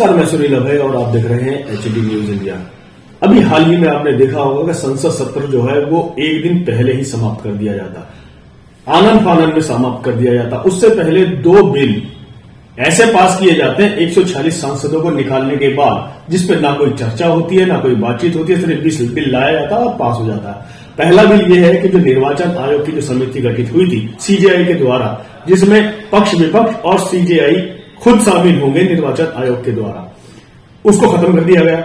नमस्कार, मैं सुनील अभय और आप देख रहे हैं एचडी न्यूज इंडिया। अभी हाल ही में आपने देखा होगा कि संसद सत्र जो है वो एक दिन पहले ही समाप्त कर दिया जाता, आनंद फानंद में समाप्त कर दिया जाता। उससे पहले 2 बिल ऐसे पास किए जाते हैं 146 सांसदों को निकालने के बाद, जिसपे ना कोई चर्चा होती है ना कोई बातचीत होती है, सिर्फ बिल लाया जाता है और पास हो जाता है। पहला बिल यह है कि जो निर्वाचन आयोग की जो समिति गठित हुई थी सीजेआई के द्वारा, जिसमें पक्ष विपक्ष और सीजेआई खुद शामिल होंगे निर्वाचन आयोग के द्वारा, उसको खत्म कर दिया गया।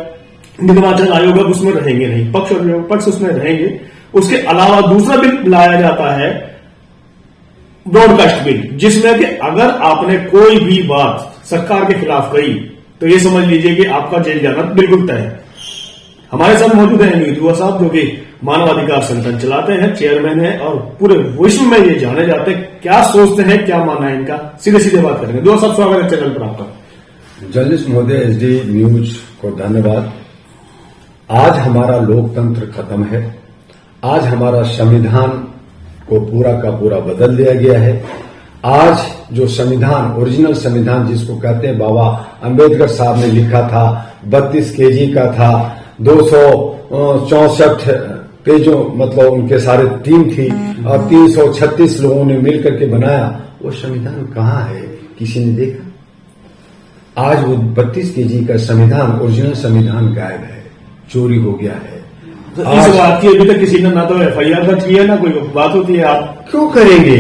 निर्वाचन आयोग अब उसमें रहेंगे नहीं, पक्ष और विपक्ष उसमें रहेंगे। उसके अलावा दूसरा बिल लाया जाता है ब्रॉडकास्ट बिल, जिसमें कि अगर आपने कोई भी बात सरकार के खिलाफ कही तो ये समझ लीजिए कि आपका जेल जाना बिल्कुल तय है। हमारे साथ मौजूद है अमित दुआ साहब, जो कि मानवाधिकार संगठन चलाते हैं, चेयरमैन है और पूरे विश्व में ये जाने जाते हैं क्या सोचते हैं, क्या मानना है इनका। सीधे सीधे बात करेंगे। दुआ साहब, स्वागत है चैनल पर आपका। जर्नलिस्ट महोदय, एचडी न्यूज को धन्यवाद। आज हमारा लोकतंत्र खत्म है। आज हमारा संविधान को पूरा का पूरा बदल दिया गया है। आज जो संविधान, ओरिजिनल संविधान जिसको कहते हैं, बाबा अंबेडकर साहब ने लिखा था, 32 केजी का था, 264 पेजों मतलब उनके सारे टीम थी और 336 लोगों ने मिलकर के बनाया। वो संविधान कहाँ है, किसी ने देखा? आज वो 32 केजी का संविधान, ओरिजिनल संविधान गायब है, चोरी हो गया है। इस बात की अभी तक किसी ने ना तो एफआईआर दर्ज किया ना कोई बात होती है। आप क्यों करेंगे?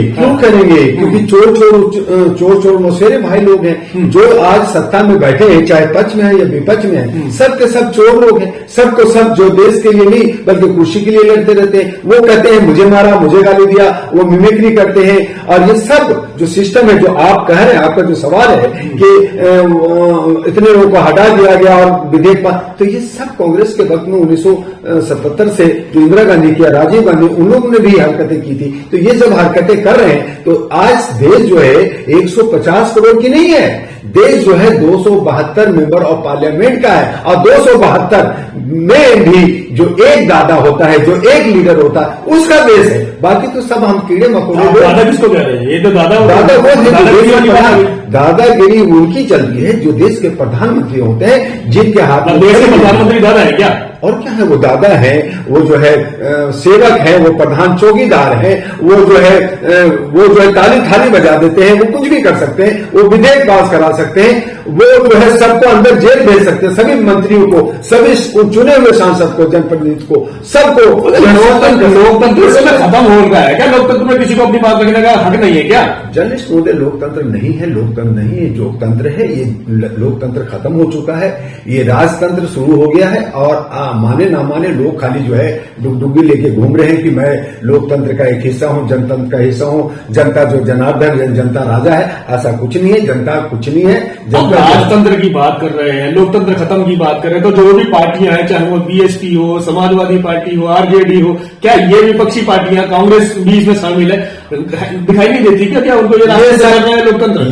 क्योंकि चोर मौसेरे भाई लोग हैं जो आज सत्ता में बैठे हैं, चाहे पक्ष में है या विपक्ष में है, सब के सब चोर लोग हैं। सबको सब जो देश के लिए नहीं बल्कि कुर्सी के लिए लड़ते रहते हैं। वो कहते हैं मुझे मारा, मुझे गाली दिया, वो मिमिक्री करते हैं। और ये सब जो सिस्टम है, जो आप कह रहे हैं, आपका जो सवाल है कि इतने लोगों को हटा दिया गया और विधेयक पास, तो ये सब कांग्रेस के वक्त में 1977 से जो इंदिरा गांधी किया, राजीव गांधी, उन लोगों ने भी हरकतें की थी। तो ये जब हरकतें कर रहे हैं तो आज देश जो है 150 करोड़ की नहीं है, देश जो है 272 मेंबर ऑफ पार्लियामेंट का है। और 272 में भी जो एक दादा होता है, जो एक लीडर होता है, उसका देश है। बाकी तो सब हम कीड़े मकोड़े। दादा किसको कह रहे हैं? ये तो दादा वो दादागिरी उनकी चलती है जो देश के प्रधानमंत्री होते हैं, जिनके हाथ में देश के प्रधानमंत्री दादा है क्या? और क्या है? वो दादा है, वो जो है सेवक है, वो प्रधान चौकीदार है, वो जो है ताली थाली बजा देते हैं, वो कुछ भी कर सकते हैं, वो विधेयक पास करा सकते हैं, वो जो है सबको अंदर जेल भेज सकते हैं, सभी मंत्रियों को, सभी चुने हुए सांसद को, जनप्रतिनिधि को, सबको। लोकतंत्र खत्म हो रहा है क्या? लोकतंत्र में किसी को अपनी बात रखने का हक नहीं है क्या? जर्नलिस्ट महोदय, लोकतंत्र नहीं है, लोकतंत्र नहीं है, लोकतंत्र है। ये लोकतंत्र खत्म हो चुका है, ये राजतंत्र शुरू हो गया है। और माने ना माने लोग खाली जो है डुगडुगी लेके घूम रहे हैं कि मैं लोकतंत्र का एक हिस्सा हूं, जनतंत्र का हिस्सा हूं, जनता जो जनार्दन, जनता राजा है। ऐसा कुछ नहीं है, जनता कुछ नहीं है। जनता राजतंत्र की बात कर रहे हैं, लोकतंत्र खत्म की बात कर रहे हैं, तो जो भी पार्टियां हैं, चाहे वो बीएसपी हो, समाजवादी पार्टी हो, आरजेडी हो, क्या ये विपक्षी पार्टियां, कांग्रेस भी इसमें शामिल है, दिखाई नहीं देती क्या उनको ये लोकतंत्र?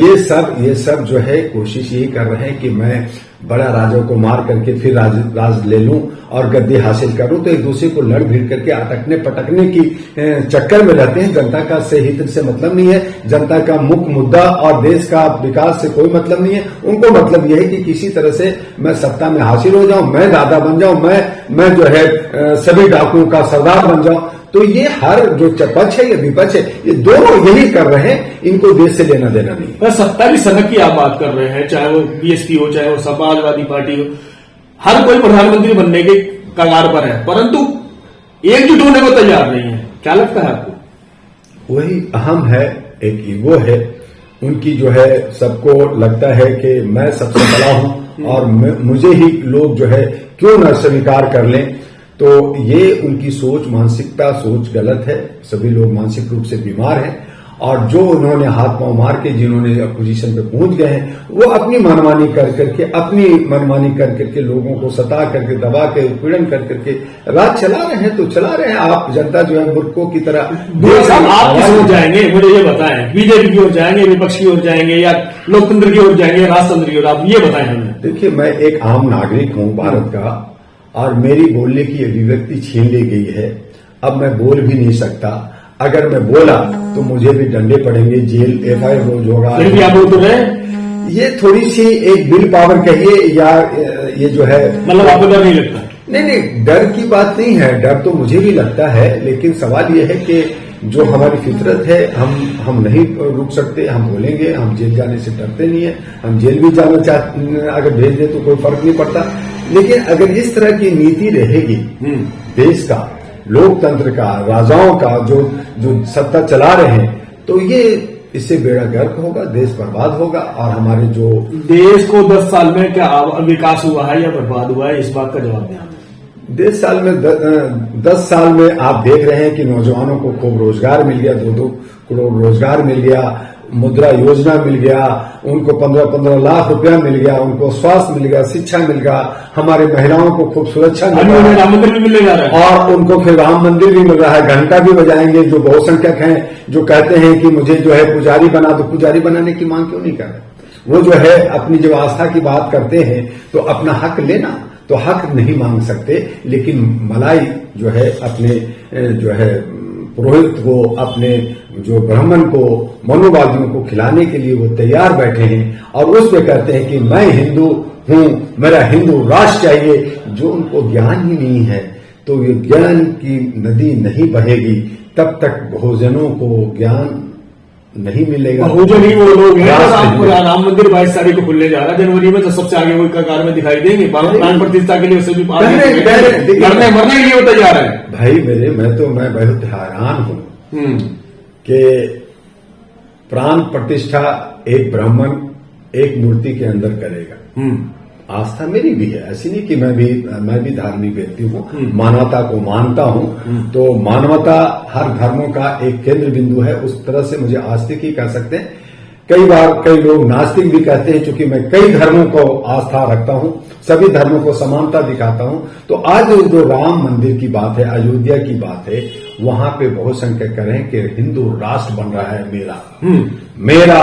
ये सब जो है कोशिश यही कर रहे हैं कि मैं बड़ा राजा को मार करके फिर राज ले लूं और गद्दी हासिल करूं। तो एक दूसरे को लड़ भिड़ करके अटकने पटकने की चक्कर में रहते हैं। जनता का से हित से मतलब नहीं है, जनता का मुख्य मुद्दा और देश का विकास से कोई मतलब नहीं है। उनको मतलब यह है कि किसी तरह से मैं सत्ता में हासिल हो जाऊं, मैं दादा बन जाऊं, मैं जो है सभी डाकुओं का सरदार बन जाऊं। तो ये हर जो पक्ष है या विपक्ष है, ये दोनों यही कर रहे हैं, इनको देश से लेना देना नहीं। पर सत्ता की सनक की आप बात कर रहे हैं, चाहे वो बीएसपी हो, चाहे वो समाजवादी पार्टी हो, हर कोई प्रधानमंत्री बनने के कगार पर है, परंतु एकजुट होने को तैयार नहीं है। क्या लगता है आपको? वही अहम है, एक ईगो है उनकी, जो है सबको लगता है कि मैं सबसे बड़ा हूं और मुझे ही लोग जो है क्यों न स्वीकार कर लें। तो ये उनकी सोच गलत है। सभी लोग मानसिक रूप से बीमार हैं और जो उन्होंने हाथ पांव मार के जिन्होंने पोजीशन पे पहुंच गए हैं, वो अपनी मनमानी कर करके लोगों को सता करके, दबा के, उत्पीड़न कर करके राज चला रहे हैं। तो चला रहे हैं। आप जनता जो है मूर्खों की तरह। आप किस ओर जाएंगे मुझे ये बताएं? बीजेपी की ओर जाएंगे, विपक्ष की ओर जाएंगे, या लोकतंत्र की ओर जाएंगे, राजतंत्र की ओर? आप ये बताएं हमें। देखिए, मैं एक आम नागरिक हूं भारत का और मेरी बोलने की अभिव्यक्ति छीन ली गई है। अब मैं बोल भी नहीं सकता। अगर मैं बोला तो मुझे भी डंडे पड़ेंगे, जेल, एफआईआर रोज होगा। फिर भी आप बोल तो रहे ये थोड़ी सी एक विल पावर कहिए या ये जो है, मतलब आपको डर नहीं लगता? नहीं, डर की बात नहीं है, डर तो मुझे भी लगता है, लेकिन सवाल ये है कि जो हमारी फितरत है, हम नहीं रुक सकते, हम बोलेंगे, हम जेल जाने से डरते नहीं है, हम जेल भी जाना चाहते, अगर भेज दे तो कोई फर्क नहीं पड़ता। लेकिन अगर इस तरह की नीति रहेगी देश का, लोकतंत्र का, राजाओं का, जो सत्ता चला रहे हैं, तो ये इससे बेड़ा गर्क होगा, देश बर्बाद होगा। और हमारे जो देश को 10 साल में क्या विकास हुआ है या बर्बाद हुआ है, इस बात का जवाब दें। 10 साल में आप देख रहे हैं कि नौजवानों को खूब रोजगार मिल गया, 2-2 करोड़ रोजगार मिल गया, मुद्रा योजना मिल गया, उनको 15-15 लाख रुपया मिल गया, उनको स्वास्थ्य मिल गया, शिक्षा मिल गया, हमारे महिलाओं को खूब सुरक्षा मिल रहा है, राम मंदिर भी मिलने जा रहा है, और उनको फिर राम मंदिर भी मिल रहा है, घंटा भी बजाएंगे। जो बहुसंख्यक हैं, जो कहते हैं कि मुझे जो है पुजारी बना दो, पुजारी बनाने की मांग क्यों नहीं कर रहे? वो जो है अपनी जब आस्था की बात करते हैं तो अपना हक लेना, तो हक नहीं मांग सकते, लेकिन मलाई जो है अपने जो है पुरोहित को, अपने जो ब्राह्मण को, मनुवादियों को खिलाने के लिए वो तैयार बैठे हैं, और उस पे कहते हैं कि मैं हिंदू हूं, मेरा हिंदू राष्ट्र चाहिए। जो उनको ज्ञान ही नहीं है, तो ये ज्ञान की नदी नहीं बहेगी तब तक बहुजनों को ज्ञान नहीं मिलेगा। बहुजन ही वो लोग हैं। राम मंदिर 22 तारीख को खुलने जा रहा है जनवरी में, तो सबसे आगे वो कगार में दिखाई देंगे। प्राण प्रतिष्ठा के लिए उसे भी मरने के लिए वो तैयार है। भाई मैं बहुत हैरान हूं कि प्राण प्रतिष्ठा एक ब्राह्मण एक मूर्ति के अंदर करेगा। आस्था मेरी भी है, ऐसी नहीं कि मैं भी धार्मिक व्यक्ति हूँ, मानवता को मानता हूँ, तो मानवता हर धर्मों का एक केंद्र बिंदु है, उस तरह से मुझे आस्तिक ही कह सकते हैं। कई बार कई लोग नास्तिक भी कहते हैं, क्योंकि मैं कई धर्मों को आस्था रखता हूँ, सभी धर्मों को समानता दिखाता हूँ। तो आज जो राम मंदिर की बात है, अयोध्या की बात है, वहां पे बहुसंख्यक कह रहे हैं कि हिंदू राष्ट्र बन रहा है मेरा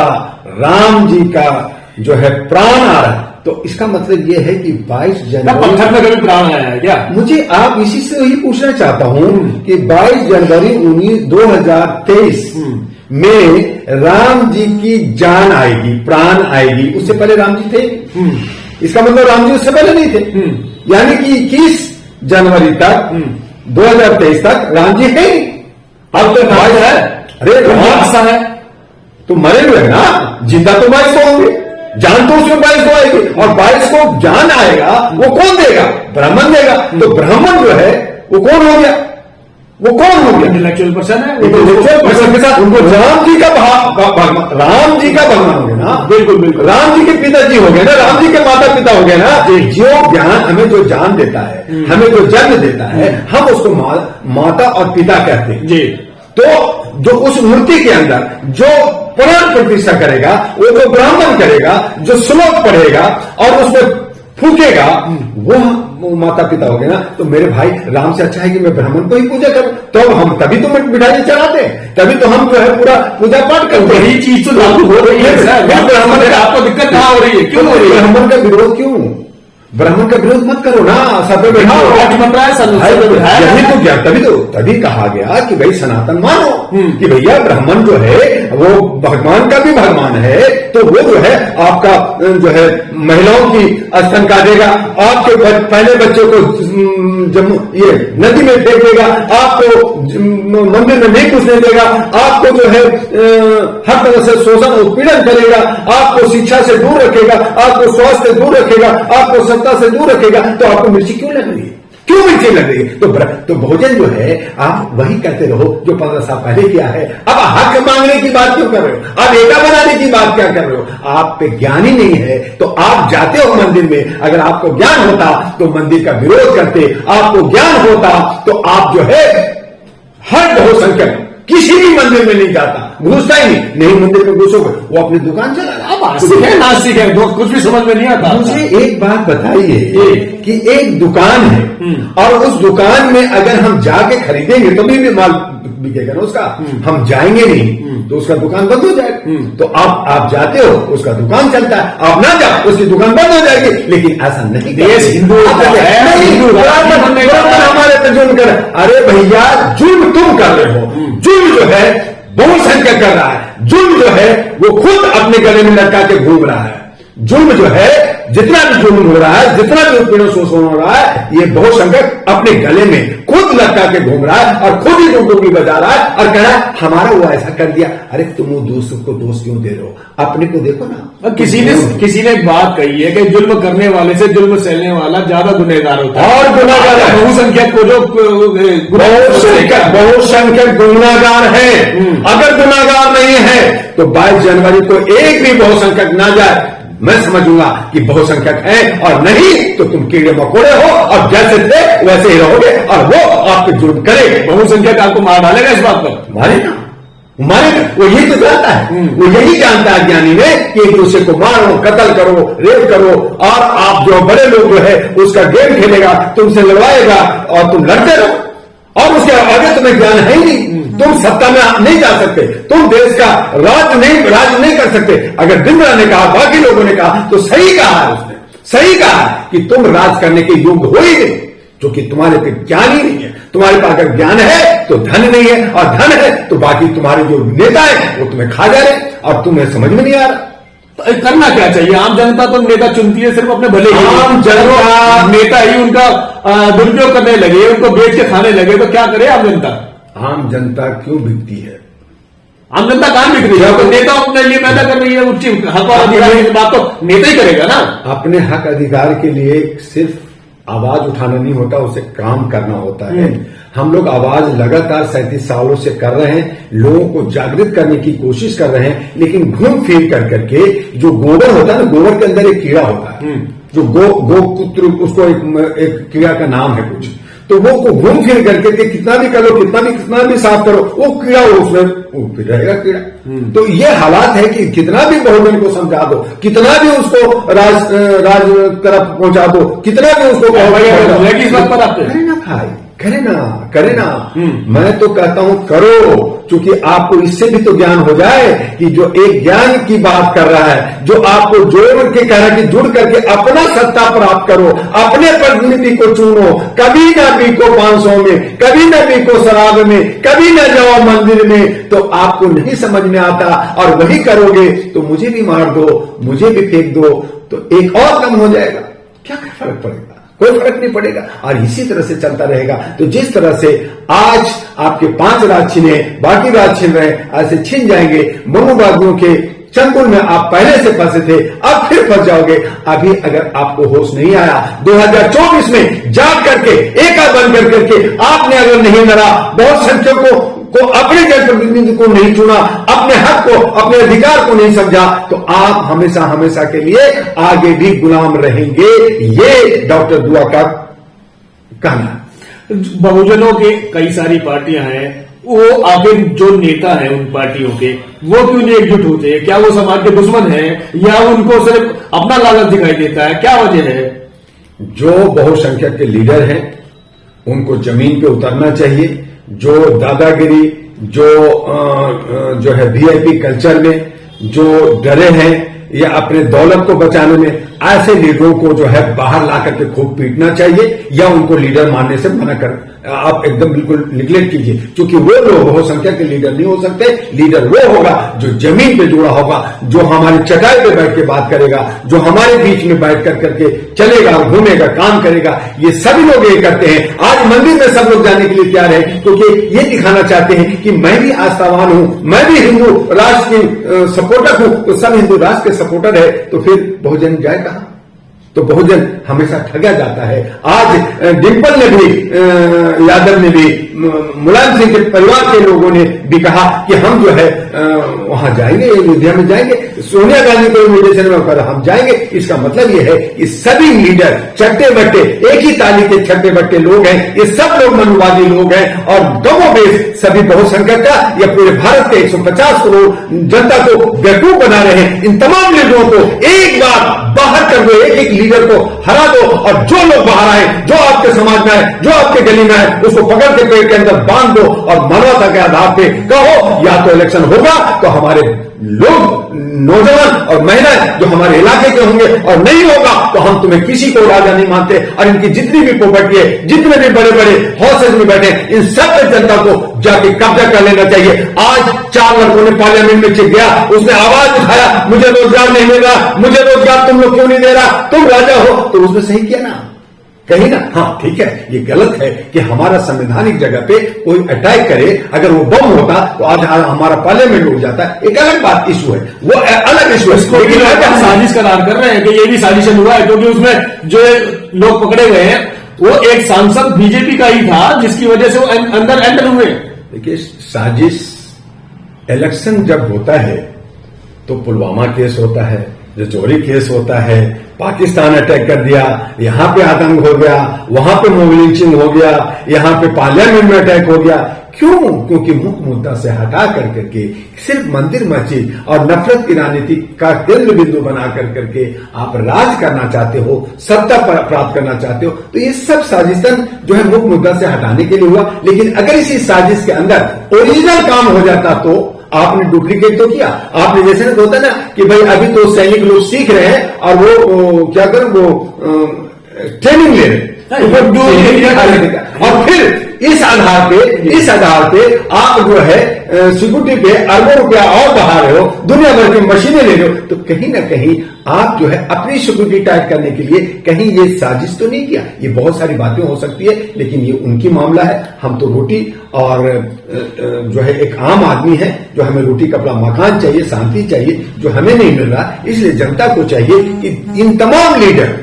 राम जी का जो है प्राण आ रहा है। तो इसका मतलब ये है कि 22 जनवरी पत्थर में कभी प्राण आया है क्या? मुझे आप इसी से वही पूछना चाहता हूं कि 22 जनवरी 2023 में राम जी की जान आएगी, प्राण आएगी, उससे पहले राम जी थे? इसका मतलब राम जी उससे पहले नहीं थे। यानी कि 21 जनवरी तक 2023 तक राम जी है। अब तो राज है, अरे राम है तो मरे हुए ना, जिंदा तो 22 को होंगे, जान तो उसमें 22 को आएगी, और 22 को जान आएगा, वो कौन देगा? ब्राह्मण देगा। तो ब्राह्मण जो है वो कौन हो गया? वो कौन हो गया? इंटेलेक्चुअल पर्सन है। इंटेलेक्चुअल पर्सन के साथ उनको राम जी का भगवान हो गया ना। बिल्कुल, राम जी के पिताजी हो गए ना, राम जी के माता पिता हो गए ना। जो ज्ञान हमें जो जान देता है, हमें जो जन्म देता है, हम उसको माता और पिता कहते हैं जी। तो जो उस मूर्ति के अंदर जो प्राण प्रतिष्ठा करेगा, वो जो ब्राह्मण करेगा, जो श्लोक पढ़ेगा और उसमें फूकेगा, वो माता पिता हो गए ना। तो मेरे भाई, राम से अच्छा है कि मैं ब्राह्मण को ही पूजा करूं। तो हम तभी तो मिठाई चढ़ाते हैं, तभी तो हम जो है पूरा पूजा पाठ करते हैं। यही चीज तो लागू हो रही है। ब्राह्मण आपको दिक्कत कहां हो रही है? क्यों हो रही है? ब्राह्मण का विरोध क्यों? ब्राह्मण का विरोध मत करो ना, सब बैठाओ। यही तो क्या, तभी कहा गया कि भाई सनातन मानो कि भैया ब्राह्मण जो है वो भगवान का भी भगवान है। तो वो जो है आपका जो है महिलाओं की स्तन काटेगा, आपके पहले बच्चों को ये नदी में फेंक देगा, आपको मंदिर में नहीं घुसने देगा, आपको जो है हर तरह से शोषण उत्पीड़न करेगा, आपको शिक्षा से दूर रखेगा, आपको स्वास्थ्य से दूर रखेगा, आपको सत्ता से दूर रखेगा। तो आपको मिर्ची क्यों लग रही है? क्यों मिर्ची लग रही है? तो बहुजन जो है आप वही कहते रहो जो 15 साल पहले किया है। अब हक मांगने की बात क्यों कर रहे हो? आप एका बनाने की बात क्या कर रहे हो? आप पे ज्ञान ही नहीं है। तो आप जाते हो मंदिर में, अगर आपको ज्ञान होता तो मंदिर का विरोध करते, आपको ज्ञान होता तो आप जो है हर बहुसंख्यक किसी भी मंदिर में नहीं जाता, घुसता ही नहीं मंदिर में घुसोगे, वो अपनी दुकान चला। अब आस्तिक है नास्तिक है, कुछ भी समझ में नहीं आता। मुझे एक बात बताइए कि एक दुकान है और उस दुकान में अगर हम जाके खरीदेंगे तो भी माल बिकेगा ना उसका। हम जाएंगे नहीं तो उसका दुकान बंद हो जाएगा। तो आप जाते हो, उसका दुकान चलता है, आप ना जाओ उसकी दुकान बंद हो जाएगी। लेकिन ऐसा नहीं, देश हिंदू हमारे पे जुल्म कर। अरे भैया, जुल्म तुम कर रहे हो। जुल्म जो है बहुसंख्यक कर रहा है, जुल्म जो है वो खुद अपने गले में लटका के घूम रहा है। जुल्म जो है, जितना भी जुल्म हो रहा है, जितना भी उत्पीड़न शोषण हो रहा है, ये बहुसंख्यक अपने गले में खुद लटका के घूम रहा है और खुद ही डुबडुबी बजा रहा है और कह रहा है हमारा वो ऐसा कर दिया। अरे तुम वो दूसरे को दोष क्यों दे रहे हो? अपने को देखो ना। किसी ने एक बात कही है कि जुल्म करने वाले से जुल्म सहने वाला ज्यादा गुनहगार होता है, और गुनाहगार है बहुसंख्यक को जो बहुसंख्यक गुनाहगार है। अगर गुनाहगार नहीं है तो 22 जनवरी को एक भी बहुसंख्यक ना जाए, मैं समझूंगा कि बहुसंख्यक है, और नहीं तो तुम कीड़े मकोड़े हो और जैसे थे वैसे ही रहोगे और वो आपको जुल्म करेगा। बहुसंख्यक आपको मार डालेगा इस बात पर, मारेगा। वो यही तो जानता है, वो यही जानता है ज्ञानी में कि एक दूसरे को मारो, कत्ल करो, रेप करो, और आप जो बड़े लोग जो है उसका गेम खेलेगा, तुमसे लड़वाएगा और तुम लड़ते रहो, और उसके आगे तुम्हें ज्ञान है ही नहीं। तुम सत्ता में नहीं जा सकते, तुम देश का राज नहीं कर सकते। अगर बिंद्रा ने कहा, बाकी लोगों ने कहा, तो सही कहा है उसने, सही कहा है कि तुम राज करने के योग्य हो ही नहीं, क्योंकि तुम्हारे पे ज्ञान ही नहीं है। तुम्हारे पास अगर ज्ञान है तो धन नहीं है, और धन है तो बाकी तुम्हारे जो नेता है वो तुम्हें खा जा रहे और तुम्हें समझ में नहीं आ रहा। तो करना क्या चाहिए? आम जनता तो नेता चुनती है सिर्फ अपने भले ही। आम जनता नेता ही उनका दुरुपयोग करने लगे, उनको बेच के खाने लगे, तो क्या करे आम जनता? आम जनता क्यों बिकती है? आम जनता कहां बिक रही है? तो नेता अपने लिए पैदा कर रही है उच्च हक और अधिकार की बात तो नेता ही करेगा ना। अपने हक अधिकार के लिए सिर्फ आवाज उठाना नहीं होता, उसे काम करना होता है। हम लोग आवाज लगातार 37 सालों से कर रहे हैं, लोगों को जागृत करने की कोशिश कर रहे हैं, लेकिन घूम फिर करके जो गोबर होता है ना, गोबर के अंदर एक कीड़ा होता है, जो गोकुत्र, उसको एक कीड़ा का नाम है कुछ, तो वो घूम फिर करके कितना भी करो, कितना भी साफ करो, वो कीड़ा उसमें वो फिर रहेगा कीड़ा। तो ये हालात है कि कितना भी बहुजन को समझा दो, कितना भी उसको राज तरफ पहुंचा दो, कितना भी उसको किस बात पर आपके करे ना भाई, करे ना। मैं तो कहता हूं करो, क्योंकि आपको इससे भी तो ज्ञान हो जाए कि जो एक ज्ञान की बात कर रहा है, जो आपको जोड़ के कह रहा है कि जुड़ करके अपना सत्ता प्राप्त करो, अपने प्रतिनिधि को चुनो, कभी ना बिको 500 में, कभी ना बिको शराब में, कभी ना जाओ मंदिर में, तो आपको नहीं समझ में आता और वही करोगे तो मुझे भी मार दो, मुझे भी फेंक दो, तो एक और कम हो जाएगा, क्या फर्क पड़ेगा? कोई फर्क नहीं पड़ेगा। और इसी तरह से चलता रहेगा। तो जिस तरह से आज आपके 5 राज छिने, बाकी राज छिन रहे, ऐसे छिन जाएंगे। मनुवादियों के चंगुल में आप पहले से फंसे थे, अब फिर फंस जाओगे। अभी अगर आपको होश नहीं आया, 2024 में जाग करके एका बन करके आपने अगर नहीं लड़ा, बहुत संख्यकों को अपने जनप्रतिनिधि को नहीं चुना, अपने हक को, अपने अधिकार को नहीं समझा, तो आप हमेशा हमेशा के लिए आगे भी गुलाम रहेंगे। ये डॉक्टर दुआ का कहना। बहुजनों के कई सारी पार्टियां हैं, वो आगे जो नेता हैं उन पार्टियों के, वो क्यों नहीं एकजुट होते? क्या वो समाज के दुश्मन हैं या उनको सिर्फ अपना लालच दिखाई देता है? क्या वजह है? जो बहुसंख्यक के लीडर हैं उनको जमीन पे उतरना चाहिए। जो दादागिरी, जो है वीआईपी कल्चर में जो डरे हैं या अपने दौलत को बचाने में, ऐसे लीडरों को जो है बाहर ला करके खूब पीटना चाहिए या उनको लीडर मानने से मना कर, आप एकदम बिल्कुल निगलेक्ट कीजिए, क्योंकि वो लोग बहुसंख्यक के लीडर नहीं हो सकते। लीडर वो होगा जो जमीन पे जुड़ा होगा, जो हमारी चटाई पे बैठ के बात करेगा, जो हमारे बीच में बैठ करके चलेगा, घूमेगा, काम करेगा। ये सभी लोग ये करते हैं। आज मंदिर में सब लोग जाने के लिए तैयार है, क्योंकि ये दिखाना चाहते हैं कि मैं भी आस्थावान हूं, मैं भी हिंदू राष्ट्र की सपोर्टर हूं। तो सब हिंदू राष्ट्र के सपोर्टर है, तो फिर बहुजन जाए कहां? तो बहुजन हमेशा ठगा जाता है। आज डिम्पल ने भी, यादव ने भी, मुलायम सिंह के परिवार के लोगों ने भी कहा कि हम जो है वहां जाएंगे, अयोध्या में जाएंगे। सोनिया गांधी को इन्विटेशन में कहा हम जाएंगे। इसका मतलब यह है कि सभी लीडर चट्टे बट्टे, एक ही ताली के छट्टे बट्टे लोग हैं। ये सब लोग मनुवादी लोग हैं और कमोबेश सभी बहुसंख्यक का या पूरे भारत के 150 करोड़ जनता को बेवकूफ बना रहे हैं। इन तमाम लीडरों को एक बार बाहर कर दो, एक एक लीडर को हरा दो, और जो लोग बाहर आए, जो आपके समाज में आए, जो आपके गली में आए, उसको पकड़ के पेड़ के अंदर बांध दो और मानवता के आधार पे कहो या तो इलेक्शन होगा तो हमारे लोग, नौजवान और महिलाएं जो हमारे इलाके के होंगे, और नहीं होगा तो हम तुम्हें किसी को राजा नहीं मानते। और इनकी जितनी भी प्रॉपर्टी है, जितने भी बड़े बड़े हाउसेज में बैठे, इन सब पे जनता को जाके कब्जा कर लेना चाहिए। आज 4 लड़कों ने पार्लियामेंट में गया, उसने आवाज उठाया, मुझे रोजगार नहीं मिल रहा, मुझे रोजगार तुम लोग क्यों नहीं दे रहा, तुम राजा हो, तो उसने सही किया ना, कहीं ना। हाँ ठीक है, ये गलत है कि हमारा संवैधानिक जगह पे कोई अटैक करे। अगर वो बम होता तो आज हमारा पार्लियामेंट उड़ जाता, एक अलग बात इशू है, वो अलग इशू है। लेकिन साजिश करार कर रहे हैं कि ये भी साजिशन हुआ है, क्योंकि उसमें जो लोग पकड़े गए हैं वो एक सांसद बीजेपी का ही था, जिसकी वजह से वो अंदर एंटर हुए। देखिए, साजिश इलेक्शन जब होता है तो पुलवामा केस होता है, रजौरी केस होता है, पाकिस्तान अटैक कर दिया, यहां पे आतंक हो गया, वहां पे मॉब लिंचिंग हो गया, यहां पे पार्लियामेंट में अटैक हो गया। क्यों? क्योंकि मुख्य मुद्दा से हटा करके सिर्फ मंदिर मस्जिद और नफरत की राजनीति का केंद्र बिंदु बना करके आप राज करना चाहते हो, सत्ता प्राप्त करना चाहते हो, तो ये सब साजिशन जो है मुख्य मुद्दा से हटाने के लिए हुआ। लेकिन अगर इसी साजिश के अंदर ओरिजिनल काम हो जाता तो आपने डुप्लीकेट तो किया। आपने जैसे ना होता ना कि भाई अभी तो सैनिक लोग सीख रहे हैं और वो क्या करें, वो ट्रेनिंग ले रहे हैं, और फिर इस आधार पे आप जो है सिक्योरिटी पे अरबों रुपया और बढ़ा रहे हो, दुनिया भर की मशीनें ले रहे हो, तो कहीं ना कहीं आप जो है अपनी सिक्योरिटी टाइट करने के लिए कहीं ये साजिश तो नहीं किया। ये बहुत सारी बातें हो सकती है, लेकिन ये उनकी मामला है। हम तो रोटी और जो है एक आम आदमी है, जो हमें रोटी कपड़ा मकान चाहिए, शांति चाहिए, जो हमें नहीं मिल रहा। इसलिए जनता को चाहिए कि इन तमाम लीडर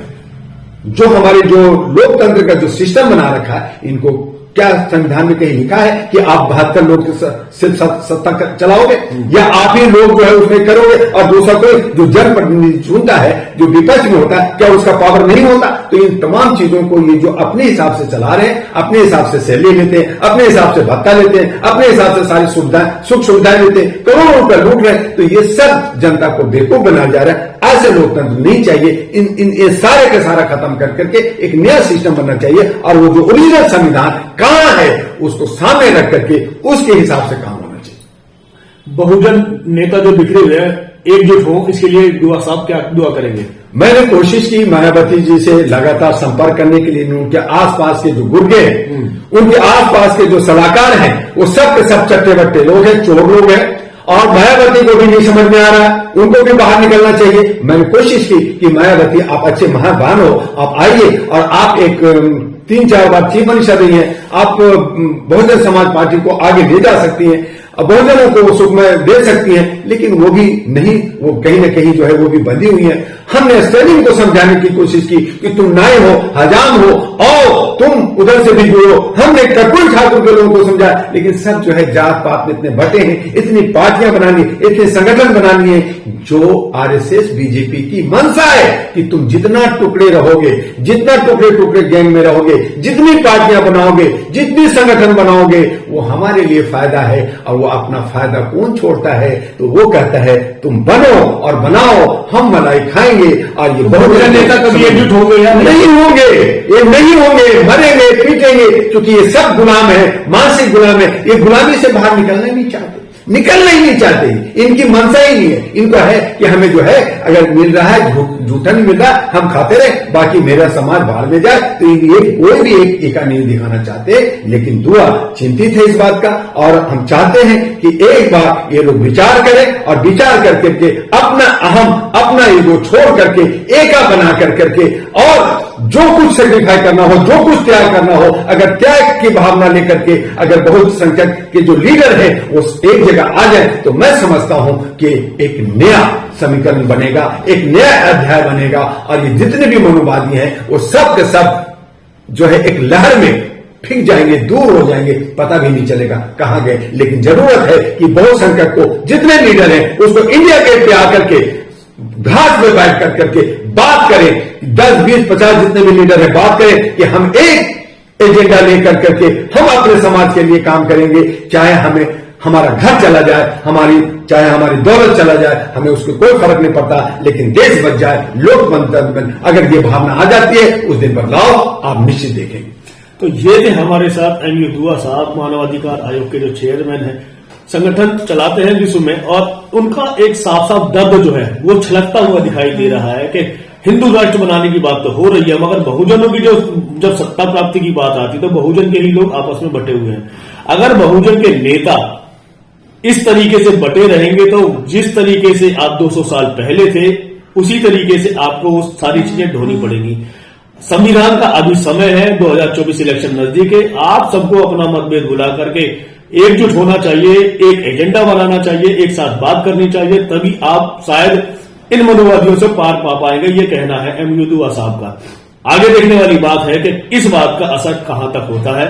जो हमारे जो लोकतंत्र का जो सिस्टम बना रखा है, इनको क्या संविधान में कहीं लिखा है कि आप 72 लोग सिर्फ सत्ता चलाओगे, या आप ही लोग जो है उसमें करोगे और दूसरा कोई जो जनप्रतिनिधि चुनता है, जो विपक्ष में होता है, क्या उसका पावर नहीं होता? तो इन तमाम चीजों को ये जो अपने हिसाब से चला रहे हैं, अपने हिसाब से सैलरी लेते हैं, अपने हिसाब से भत्ता लेते हैं, अपने हिसाब से सारी सुख सुविधाएं लेते हैं, करोड़ों रुपए लूट रहे हैं, तो ये सब जनता को बेवकूफ बनाया जा रहा है। ऐसे लोकतंत्र नहीं चाहिए। इन सारे का सारा खत्म करके एक नया सिस्टम बनना चाहिए, और वो जो ओरिजिनल संविधान कहां है उसको सामने रख करके उसके हिसाब से काम होना चाहिए। बहुजन नेता जो बिखरे हुए हैं एकजुट हो, इसके लिए दुआ साहब क्या दुआ करेंगे? मैंने कोशिश की मायावती जी से लगातार संपर्क करने के लिए। उनके आसपास के जो गुर्गे हैं, उनके आसपास के जो सलाहकार हैं, वो सब के सब चट्टे बट्टे लोग हैं, चोर लोग हैं, और मायावती को भी नहीं समझ में आ रहा है, उनको भी बाहर निकलना चाहिए। मैंने कोशिश की कि मायावती आप अच्छे महान हो, आप आइए और आप एक 3-4 बार चीफ मिनिस्टर रही हैं, आप बहुजन समाज पार्टी को आगे ले जा सकती हैं, बहुजनों को सुख में दे सकती हैं, लेकिन वो भी नहीं, वो कहीं ना कहीं जो है वो भी बंधी हुई है। हमने स्टैलिन को समझाने की कोशिश की कि तुम नाई हो, हजाम हो, और तुम उधर से भी जुड़ो। हमने कर्पूरी ठाकुर के लोगों को समझाया, लेकिन सब जो है जात पात में इतने बटे हैं, इतनी पार्टियां बनानी, इतने संगठन बनानी है, जो आरएसएस बीजेपी की मंशा है कि तुम जितना टुकड़े रहोगे, जितना टुकड़े गैंग में रहोगे, जितनी पार्टियां बनाओगे, जितनी संगठन बनाओगे, वो हमारे लिए फायदा है। और वो अपना फायदा कौन छोड़ता है? तो वो कहता है तुम बनो और बनाओ, हम मलाई खाएंगे। और ये बहुजन नेता कभी एकजुट होंगे या नहीं होंगे? ये नहीं होंगे, मरेंगे, पीटेंगे, क्योंकि ये सब गुलाम है, मानसिक गुलाम है। ये गुलामी से बाहर निकलना नहीं चाहते, निकलना ही नहीं चाहते, इनकी मनसा ही नहीं है। इनको है कि हमें जो है अगर मिल रहा है, झूठा नहीं मिल रहा, हम खाते रहे, बाकी मेरा समाज बाहर में जाए। तो ये कोई भी एक एका नहीं दिखाना चाहते, लेकिन दुआ चिंतित है इस बात का। और हम चाहते हैं कि एक बार ये लोग विचार करें, और विचार करके अपना अहम, अपना ईगो छोड़ करके एका बना करके, और जो कुछ सेक्रीफाई करना हो, जो कुछ त्याग करना हो, अगर त्याग की भावना लेकर के अगर बहुत संख्यक के जो लीडर है वो एक जगह आ जाए, तो मैं समझता हूं कि एक नया समीकरण बनेगा, एक नया अध्याय बनेगा। और ये जितने भी मनुवादी हैं वो सब के सब जो है एक लहर में फिक जाएंगे, दूर हो जाएंगे, पता भी नहीं चलेगा कहां गए। लेकिन जरूरत है कि बहुसंख्यक को, जितने लीडर हैं, उसको इंडिया गेट पे आकर के घाट में बैठ करके बात करें, 10, 20, 50 जितने भी लीडर हैं, बात करें कि हम एक एजेंडा लेकर करके हम अपने समाज के लिए काम करेंगे। चाहे हमें हमारा घर चला जाए, चाहे हमारी दौलत चला जाए, हमें उसको कोई फर्क नहीं पड़ता, लेकिन देश बच जाए, लोकतंत्र बन। अगर ये भावना आ जाती है, उस दिन बदलाव आप निश्चित देखेंगे। तो ये थे हमारे साथ एमयू दुआ साहब, मानवाधिकार आयोग के जो चेयरमैन हैं। संगठन चलाते हैं विश्व में, और उनका एक साफ साफ दर्द जो है वो छलकता हुआ दिखाई दे रहा है कि हिंदू राष्ट्र बनाने की बात तो हो रही है, मगर बहुजनों की जो जब सत्ता प्राप्ति की बात आती तो बहुजन के ही लोग आपस में बटे हुए हैं। अगर बहुजन के नेता इस तरीके से बटे रहेंगे तो जिस तरीके से आप 200 साल पहले थे उसी तरीके से आपको वो सारी चीजें ढोनी पड़ेंगी। संविधान का अभी समय है, 2024 इलेक्शन नजदीक है, आप सबको अपना मतभेद भुला करके एकजुट होना चाहिए, एक एजेंडा बनाना चाहिए, एक साथ बात करनी चाहिए, तभी आप शायद इन मनोवादियों से पार पा पाएंगे। ये कहना है एम युदुआ साहब का। आगे देखने वाली बात है कि इस बात का असर कहां तक होता है,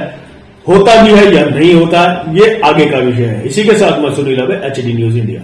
होता भी है या नहीं होता है, ये आगे का विषय है। इसी के साथ मैं सुनील अब HD न्यूज इंडिया।